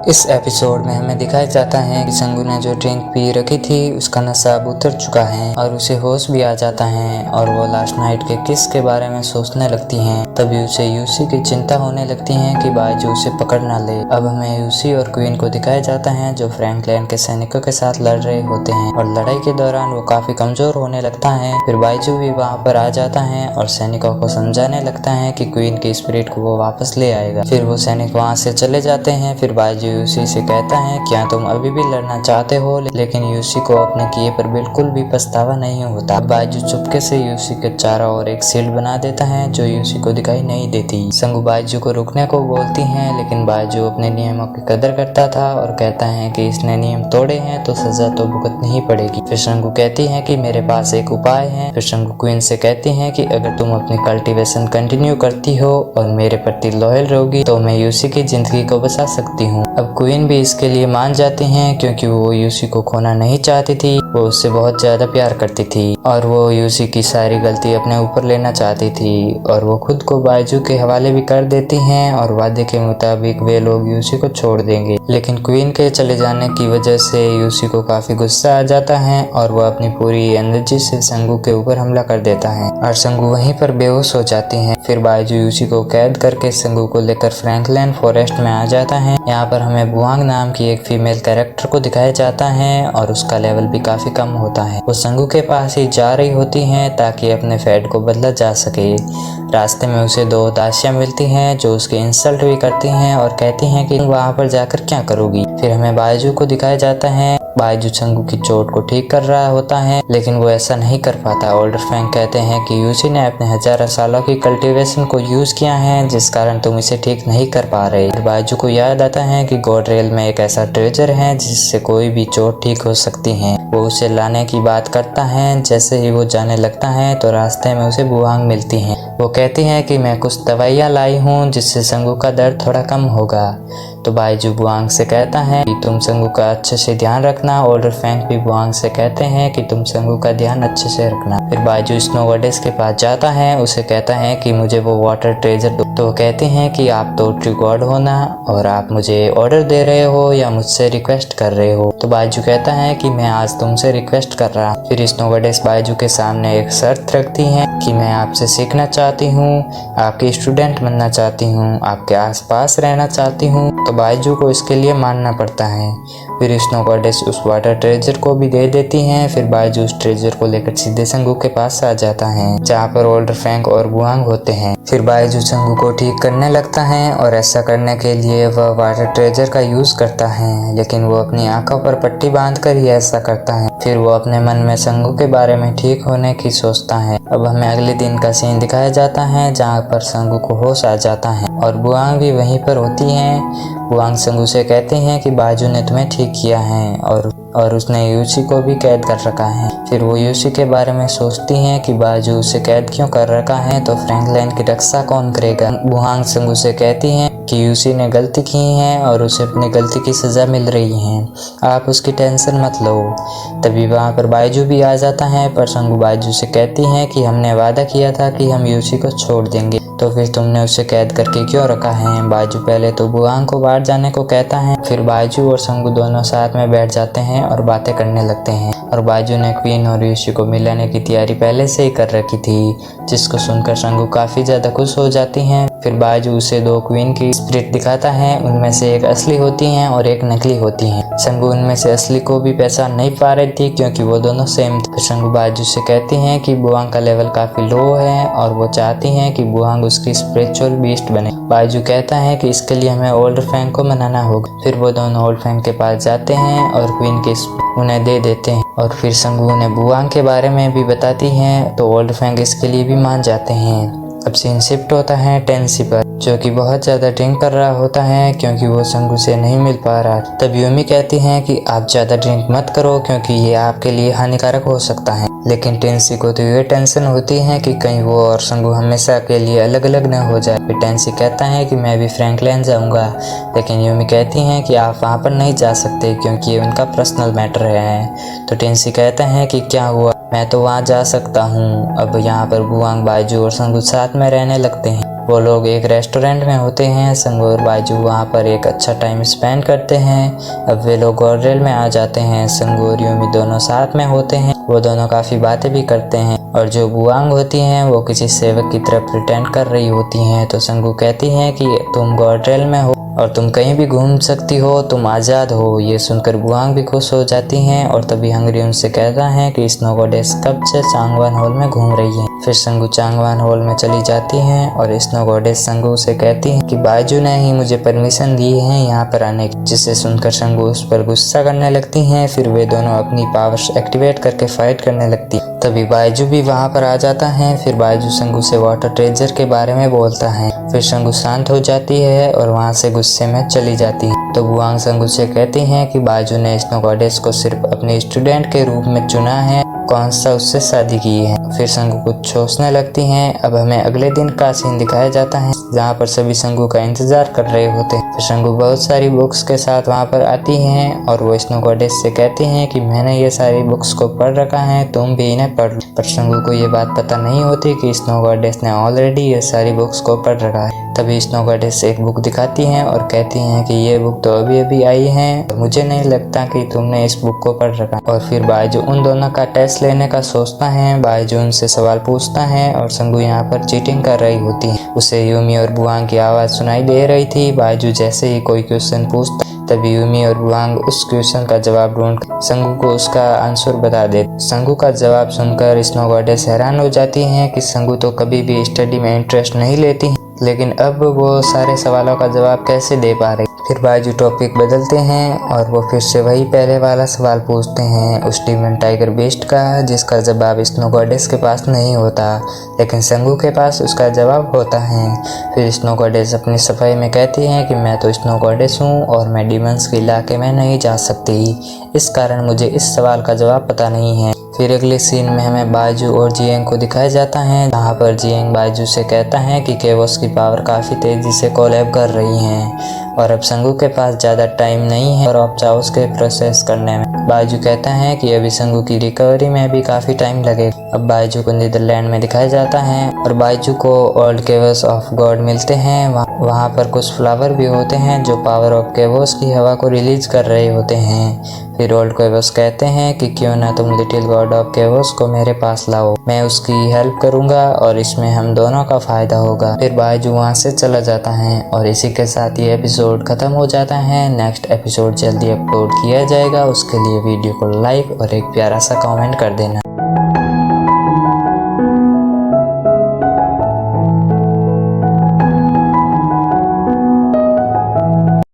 इस एपिसोड में हमें दिखाया जाता है कि संगू ने जो ड्रिंक पी रखी थी उसका नशा अब उतर चुका है और उसे होश भी आ जाता है और वो लास्ट नाइट के किस के बारे में सोचने लगती है। तभी उसे यूसी की चिंता होने लगती है कि बायजू उसे पकड़ ना ले। अब हमें यूसी और क्वीन को दिखाया जाता है जो फ्रैंकलैंड के सैनिकों के साथ लड़ रहे होते हैं और लड़ाई के दौरान वो काफी कमजोर होने लगता है। फिर बायजू भी वहाँ पर आ जाता है और सैनिकों को समझाने लगता है कि क्वीन की स्पिरिट को वो वापस ले आएगा। फिर वो सैनिक वहाँ से चले जाते हैं। फिर बायजू यूसी से कहता है क्या तुम अभी भी लड़ना चाहते हो, लेकिन यूसी को अपने किए पर बिल्कुल भी पछतावा नहीं होता। बायजू चुपके से यूसी के चारों ओर एक शील्ड बना देता है जो यूसी को दिखाई नहीं देती। संगू बायजू को रुकने को बोलती है, लेकिन बायजू अपने नियमों की कदर करता था और कहता है कि इसने नियम तोड़े हैं तो सजा तो भुगतनी ही पड़ेगी। फिर संगू कहती है कि मेरे पास एक उपाय है। फिर संगू क्वीन से कहती है कि अगर तुम अपनी कल्टीवेशन कंटिन्यू करती हो और मेरे प्रति लॉयल रहोगी तो मैं यूसी की जिंदगी को बचा सकती हूँ। अब क्वीन भी इसके लिए मान जाती हैं क्योंकि वो यूसी को खोना नहीं चाहती थी। वो उससे बहुत ज्यादा प्यार करती थी और वो यूसी की सारी गलती अपने ऊपर लेना चाहती थी और वो खुद को बायजू के हवाले भी कर देती हैं और वादे के मुताबिक वे लोग यूसी को छोड़ देंगे। लेकिन क्वीन के चले जाने की वजह से यूसी को काफी गुस्सा आ जाता है और वो अपनी पूरी एनर्जी से संगू के ऊपर हमला कर देता है और संगू वहीं पर बेहोश हो जाती है। फिर बायजू यूसी को कैद करके संगू को लेकर फ्रैंकलैंड फॉरेस्ट में आ जाता है। यहाँ पर हमें बुआंग नाम की एक फीमेल कैरेक्टर को दिखाया जाता है और उसका लेवल भी काफी कम होता है। वो संगू के पास ही जा रही होती है ताकि अपने फैट को बदला जा सके। रास्ते में उसे दो दासियां मिलती हैं जो उसकी इंसल्ट भी करती हैं और कहती हैं कि वहां पर जाकर क्या करोगी। फिर हमें बायजू को दिखाया जाता है। बायजू संगू की चोट को ठीक कर रहा होता है, लेकिन वो ऐसा नहीं कर पाता। ओल्डर फैंग कहते हैं कि यूसी ने अपने हजारों सालों की कल्टीवेशन को यूज किया है जिस कारण तुम इसे ठीक नहीं कर पा रहे। बायजू को याद आता है कि गॉडरेल में एक ऐसा ट्रेजर है जिससे कोई भी चोट ठीक हो सकती है। वो उसे लाने की बात करता है। जैसे ही वो जाने लगता है तो रास्ते में उसे बुआंग मिलती है। वो कहती है कि मैं कुछ दवाइयाँ लाई हूँ जिससे संगू का दर्द थोड़ा कम होगा। तो बायजू बुआंग से कहता है कि तुम संगू का अच्छे से ध्यान रखना। ओल्डर फैंग भी बुआंग से कहते हैं कि तुम संगू का ध्यान अच्छे से रखना। फिर बायजू स्नो गॉडेस के पास जाता है। उसे कहता है कि मुझे वो वाटर ट्रेजर दो। तो कहते हैं कि आप तो ट्री गॉड हो ना, और आप मुझे ऑर्डर दे रहे हो या मुझसे रिक्वेस्ट कर रहे हो। तो बायजू कहता है कि मैं आज तुमसे रिक्वेस्ट कर रहा हूँ। फिर स्नो गॉडेस बायजू के सामने एक शर्त रखती है कि मैं आपसे सीखना चाहती हूँ, आपकी स्टूडेंट बनना चाहती हूँ, आपके आसपास रहना चाहती हूँ। तो बायजू को इसके लिए मानना पड़ता है। फिर स्नो गॉडेस उस वाटर ट्रेजर को भी दे देती हैं। फिर बायजू उस ट्रेजर को लेकर सीधे संगू के पास आ जाता है जहाँ पर ओल्डर फैंग और बुआंग होते हैं। फिर बायजू संगू को ठीक करने लगता है और ऐसा करने के लिए वह वाटर ट्रेजर का यूज करता है, लेकिन वो अपनी आंखों पर पट्टी बांधकर ही ऐसा करता है। फिर वो अपने मन में संगू के बारे में ठीक होने की सोचता है। अब हमें अगले दिन का सीन दिखाया जाता है जहाँ पर संगू को होश आ जाता है और बुआंग भी वहीं पर होती है। बुआंग संगू से कहते हैं कि बायजू ने तुम्हें ठीक किया है और उसने यूसी को भी कैद कर रखा है। फिर वो यूसी के बारे में सोचती हैं कि बायजू उसे कैद क्यों कर रखा है, तो फ्रैंकलैंड की रक्षा कौन करेगा। बुआंग संगू से कहती हैं कि यूसी ने गलती की है और उसे अपनी गलती की सजा मिल रही है, आप उसकी टेंशन मत लो। तभी वहाँ पर बायजू भी आ जाता है, पर संगू बायजू से कहती हैं कि हमने वादा किया था कि हम यूसी को छोड़ देंगे, तो फिर तुमने उसे कैद करके क्यों रखा है। बायजू पहले तो बुआंग को बाहर जाने को कहता है। फिर बायजू और संगू दोनों साथ में बैठ जाते हैं और बातें करने लगते हैं और बायजू ने क्वीन और यूसी को मिलाने की तैयारी पहले से ही कर रखी थी, जिसको सुनकर संगू काफी ज्यादा खुश हो जाती हैं। फिर बायजू उसे दो क्वीन की स्पिरिट दिखाता है। उनमें से एक असली होती हैं और एक नकली होती हैं। संगू उनमें से असली को भी पहचान नहीं पा रही थी क्योंकि वो दोनों सेम थे। संगू बायजू से कहती हैं कि बुआंग का लेवल काफी लो है और वो चाहती हैं कि बुआंग उसकी स्पिरिचुअल बीस्ट बने। बायजू कहता है कि इसके लिए हमें ओल्डर फैंग को मनाना होगा। फिर वो दोनों ओल्डर फैंग के पास जाते हैं और क्वीन की उन्हें दे देते हैं और फिर संगू उन्हें बुआंग के बारे में भी बताती हैं, तो ओल्डर फैंग इसके लिए भी मान जाते हैं। अब सीन शिफ्ट होता है टेंसी पर, जो कि बहुत ज्यादा ड्रिंक कर रहा होता है क्योंकि वो संगू से नहीं मिल पा रहा। तब यूमी कहती हैं कि आप ज्यादा ड्रिंक मत करो क्योंकि ये आपके लिए हानिकारक हो सकता है। लेकिन टेंसी को तो ये टेंशन होती है कि कहीं वो और संगू हमेशा के लिए अलग अलग न हो जाए। फिर टेंसी कहता है कि मैं भी फ्रैंकलैंड जाऊंगा, लेकिन यूमी कहती हैं कि आप वहाँ पर नहीं जा सकते क्योंकि ये उनका पर्सनल मैटर है। तो टेंसी कहता है कि क्या हुआ, मैं तो वहाँ जा सकता हूँ। अब यहाँ पर बुआंग बायजू और संगू साथ में रहने लगते हैं। वो लोग एक रेस्टोरेंट में होते हैं। संगू और बायजू वहाँ पर एक अच्छा टाइम स्पेंड करते हैं। अब वे लोग गॉर्डरेल में आ जाते हैं। संगू और यूमी दोनों साथ में होते हैं। वो दोनों काफ़ी बातें भी करते हैं और जो बुआंग होती हैं वो किसी सेवक की तरह प्रिटेंड कर रही होती हैं। तो संगू कहती हैं कि तुम गॉर्डरेल में हो और तुम कहीं भी घूम सकती हो, तुम आज़ाद हो। ये सुनकर बुआंग भी खुश हो जाती हैं और तभी हंगरी उनसे कहता है कि स्नो गॉडेस कब से चांगवान हॉल में घूम रही है। फिर संगू चांगवान हॉल में चली जाती हैं और स्नो गॉडेस संगू से कहती हैं कि बायजू ने ही मुझे परमिशन दी है यहाँ पर आने की, जिसे सुनकर संगू उस पर गुस्सा करने लगती हैं। फिर वे दोनों अपनी पावर्स एक्टिवेट करके फाइट करने लगती हैं। तभी बायजू भी वहाँ पर आ जाता है। फिर बायजू संगू से वाटर ट्रेजर के बारे में बोलता है। फिर संगू शांत हो जाती है और वहाँ से गुस्से में चली जाती है। तो बुआंग संगू से कहती हैं कि बायजू ने स्नो गॉडेस को सिर्फ अपने स्टूडेंट के रूप में चुना है, कौन सा उससे शादी की है। फिर संगू कुछ सोचने लगती हैं। अब हमें अगले दिन का सीन दिखाया जाता है जहाँ पर सभी संगू का इंतजार कर रहे होते हैं। फिर संगू बहुत सारी बुक्स के साथ वहाँ पर आती हैं और वो स्नो गॉडेस से कहती हैं कि मैंने ये सारी बुक्स को पढ़ रखा है, तुम भी इन्हें पढ़ लो। पर संगू को ये बात पता नहीं होती कि स्नो गॉडेस ने ऑलरेडी ये सारी बुक्स को पढ़ रखा है। तभी स्नो गॉडेस एक बुक दिखाती हैं और कहती हैं कि ये बुक तो अभी अभी आई है, मुझे नहीं लगता कि तुमने इस बुक को पढ़ रखा। और फिर बायजू उन दोनों का टेस्ट लेने का सोचता है। बायजू उनसे सवाल पूछता है और संगू यहाँ पर चीटिंग कर रही होती है। उसे यूमी और बुआंग की आवाज़ सुनाई दे रही थी। बायजू जैसे ही कोई क्वेश्चन पूछता तभी यूमी और बुआंग उस क्वेश्चन का जवाब ढूंढ संगू को उसका आंसर बता दे। संगू का जवाब सुनकर स्नो गॉडेस हैरान हो जाती हैं कि संगू तो कभी भी स्टडी में इंटरेस्ट नहीं लेती, लेकिन अब वो सारे सवालों का जवाब कैसे दे पा रही। फिर बायजू टॉपिक बदलते हैं और वो फिर से वही पहले वाला सवाल पूछते हैं उस डीमन टाइगर बीस्ट का, जिसका जवाब स्नो गॉडेस के पास नहीं होता, लेकिन संगू के पास उसका जवाब होता है। फिर स्नो गॉडेस अपनी सफाई में कहती हैं कि मैं तो स्नो गॉडेस हूँ और मैं डीमंस के इलाके में नहीं जा सकती, इस कारण मुझे इस सवाल का जवाब पता नहीं है। फिर अगले सीन में हमें बायजू और जियांग को दिखाया जाता है, जहाँ पर जियांग बायजू से कहता है कि केवोस की पावर काफ़ी तेज़ी से कोलैब कर रही हैं और अब संगू के पास ज़्यादा टाइम नहीं है और ऑफ चाओस के प्रोसेस करने में। बायजू कहता है कि अभी संगू की रिकवरी में भी काफ़ी टाइम लगेगा। अब बायजू को नीदरलैंड में दिखाया जाता है और बायजू को ओल्ड केवोस ऑफ गॉड मिलते हैं। वहाँ पर कुछ फ्लावर भी होते हैं जो पावर ऑफ केवोस की हवा को रिलीज कर रहे होते हैं। फिर ओल्ड केवोस कहते हैं कि क्यों ना तुम लिटिल गॉड ऑफ केवोस को मेरे पास लाओ, मैं उसकी हेल्प करूंगा और इसमें हम दोनों का फायदा होगा। फिर बायजू वहाँ से चला जाता है और इसी के साथ ये एपिसोड खत्म हो जाता है। नेक्स्ट एपिसोड जल्दी अपलोड किया जाएगा, उसके लिए वीडियो को लाइक और एक प्यारा सा कमेंट कर देना।